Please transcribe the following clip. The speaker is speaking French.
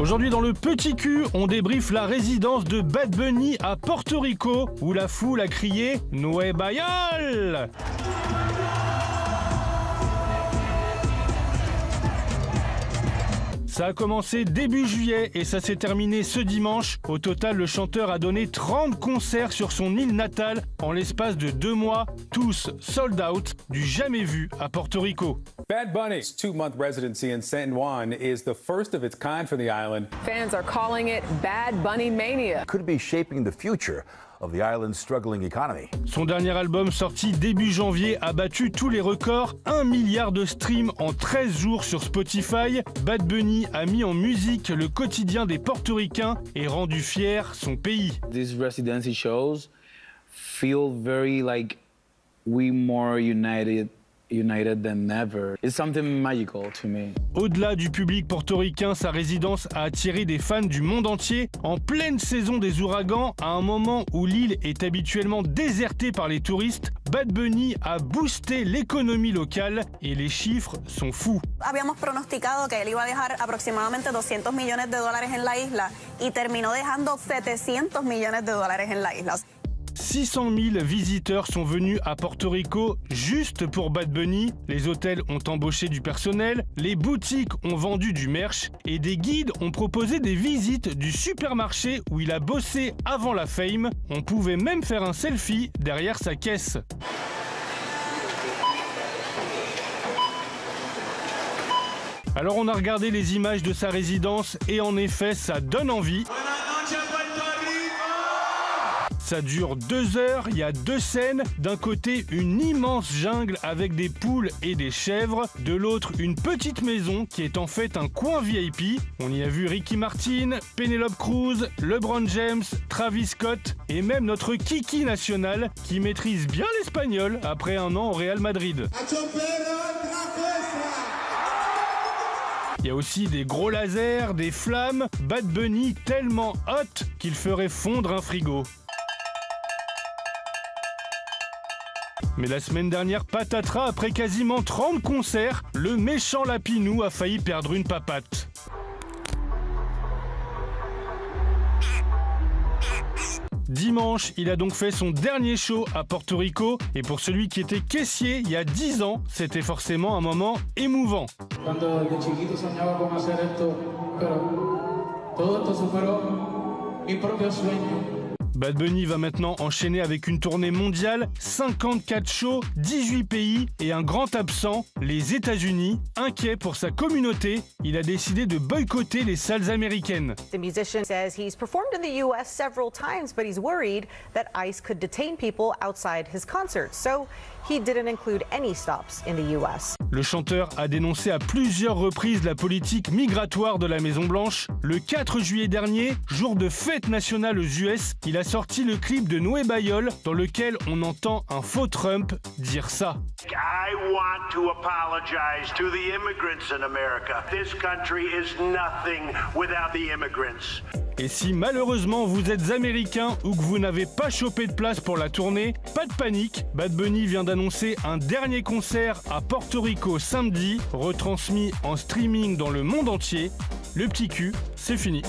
Aujourd'hui dans le Petit Cul, on débriefe la résidence de Bad Bunny à Porto Rico, où la foule a crié « Nueva York !» Ça a commencé début juillet et ça s'est terminé ce dimanche. Au total, le chanteur a donné 30 concerts sur son île natale en l'espace de 2 mois, tous sold out, du jamais vu à Porto Rico. Bad Bunny's 2-month residency in San Juan is the first of its kind for the island. Fans are calling it Bad Bunny Mania. Could be shaping the future of the island's struggling economy. Son dernier album sorti début janvier a battu tous les records, 1 milliard de streams en 13 jours sur Spotify. Bad Bunny a mis en musique le quotidien des Portoricains et rendu fier son pays. These residency shows feel very like we more united than ever. It's something magical to me. Au-delà du public portoricain, sa résidence a attiré des fans du monde entier. En pleine saison des ouragans, à un moment où l'île est habituellement désertée par les touristes, Bad Bunny a boosté l'économie locale et les chiffres sont fous. Habíamos pronosticado que él iba a dejar aproximadamente 200 millones de dólares en la isla y terminó dejando 700 millones de dólares en la isla. 600 000 visiteurs sont venus à Porto Rico juste pour Bad Bunny. Les hôtels ont embauché du personnel, les boutiques ont vendu du merch et des guides ont proposé des visites du supermarché où il a bossé avant la fame. On pouvait même faire un selfie derrière sa caisse. Alors on a regardé les images de sa résidence et en effet ça donne envie. Ça dure 2 heures, il y a 2 scènes. D'un côté, une immense jungle avec des poules et des chèvres. De l'autre, une petite maison qui est en fait un coin VIP. On y a vu Ricky Martin, Penelope Cruz, LeBron James, Travis Scott et même notre Kiki national qui maîtrise bien l'espagnol après 1 an au Real Madrid. Il y a aussi des gros lasers, des flammes. Bad Bunny tellement hot qu'il ferait fondre un frigo. Mais la semaine dernière, patatras, après quasiment 30 concerts, le méchant Lapinou a failli perdre une papate. Dimanche, il a donc fait son dernier show à Porto Rico. Et pour celui qui était caissier il y a 10 ans, c'était forcément un moment émouvant. Bad Bunny va maintenant enchaîner avec une tournée mondiale, 54 shows, 18 pays et un grand absent, les États-Unis. Inquiet pour sa communauté, il a décidé de boycotter les salles américaines. The musician says he's performed in the US several times, but he's worried that ICE could detain people outside his concerts. So he didn't include any stops in the US. Le chanteur a dénoncé à plusieurs reprises la politique migratoire de la Maison-Blanche. Le 4 juillet dernier, jour de fête nationale aux US, il a sorti le clip de Nueva York dans lequel on entend un faux Trump dire ça. I want to apologize to the immigrants in America. This country is nothing without the immigrants. Et si malheureusement vous êtes américain ou que vous n'avez pas chopé de place pour la tournée, pas de panique, Bad Bunny vient d'annoncer un dernier concert à Porto Rico samedi, retransmis en streaming dans le monde entier. Le Petit Cul, c'est fini.